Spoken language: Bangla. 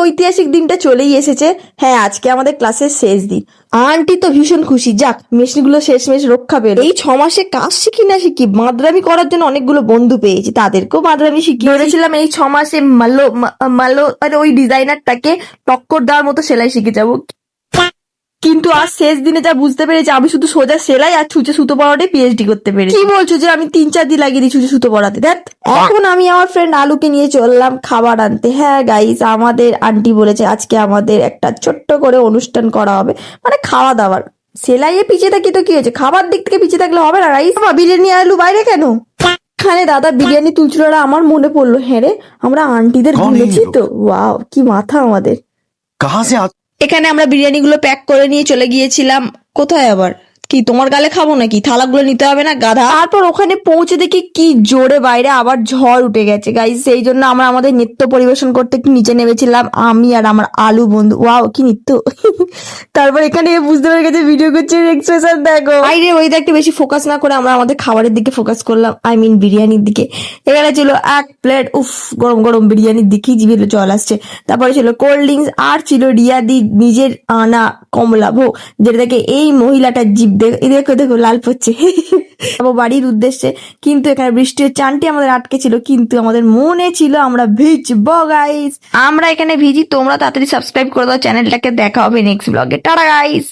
ঐতিহাসিক দিনটা চলেই এসেছে। হ্যাঁ, আজকে আমাদের ক্লাসের শেষ দিন। আন্টি তো ভীষণ খুশি, যাক মেশিনগুলো শেষমেশ রক্ষা পেল। এই 6 মাসে কাজ শিখি না শিখি মাদ্রামি করার জন্য অনেকগুলো বন্ধু পেয়েছি, তাদেরকেও মাদ্রামি শিখি। ভেবেছিলাম এই 6 মাসে মালো মানে ওই ডিজাইনারটাকে টক্কর দেওয়ার মতো সেলাই শিখে যাবো, কিন্তু আজ শেষ দিনে যা বুঝতে পেরেছি আমি শুধু সোজা সেলাই আর ছুঁচে সুতো পড়াটাই পিএইচডি করতে পেরেছি। কি বলছো যে আমি 3-4 দিন লাগিয়ে দিই ছুঁচে সুতো পড়াতে? দেখ, এখন আমি আমার ফ্রেন্ড আলুকে নিয়ে চললাম খাবার আনতে। হ্যাঁ গাইস, আমাদের আন্টি বলেছে আজকে আমাদের একটা ছোট্ট করে অনুষ্ঠান করা হবে, মানে খাওয়া দাওয়ার। সেলাইয়ে পিছিয়ে থাকি তো কি হয়েছে, খাবার দিক থেকে পিছিয়ে থাকলে হবে না গাইস। বিরিয়ানি আলু বাইরে কেন? এখানে দাদা বিরিয়ানি তুলছিল, আমার মনে পড়লো, হ্যাঁ রে আমরা আন্টিদের ভুলেছি তো। ওয়াও, কি মাথা আমাদের। এখানে আমরা বিরিয়ানি গুলো প্যাক করে নিয়ে চলে গিয়েছিলাম। কোথায় আবার? কি তোমার গালে খাবো নাকি? থালাগুলো নিতে হবে না গাধা? তারপর ওখানে পৌঁছে দেখি কি জোরে বাইরে আবার ঝড় উঠে গেছে গাইস, সেই জন্য আমরা আমাদের নৃত্য পরিবেশন করতে একটু নিচে নেমেছিলাম, আমি আর আমার আলু বন্ধু। ওয়াও, কি নৃত্য! তারপর এখানে বুঝতে পেরে গেছে ভিডিও করছে, এক্সপ্রেশন দেখো। বাইরে ওইটা একটু বেশি ফোকাস না করে আমরা আমাদের খাবারের দিকে ফোকাস করলাম, আই মিন বিরিয়ানির দিকে। এখানে ছিল 1 প্লেট, উফ গরম গরম বিরিয়ানির দিকেই জিভে জল আসছে। তারপরে ছিল কোল্ড ড্রিঙ্কস, আর ছিল রিয়াদি নিজের আনা কমলা ভোগ, যেটা দেখে এই মহিলাটার জিভ দেখো দেখো লাল পড়ছে। বাড়ির উদ্দেশ্যে, কিন্তু এখানে বৃষ্টি হচ্ছে, আন্টি আমাদের আটকে ছিল, কিন্তু আমাদের মনে ছিল আমরা ভিজবো গাইস। আমরা এখানে ভিজি, তোমরা তাড়াতাড়ি সাবস্ক্রাইব করে দাও চ্যানেলটাকে। দেখা হবে নেক্সট ব্লগে, টাটা গাইস।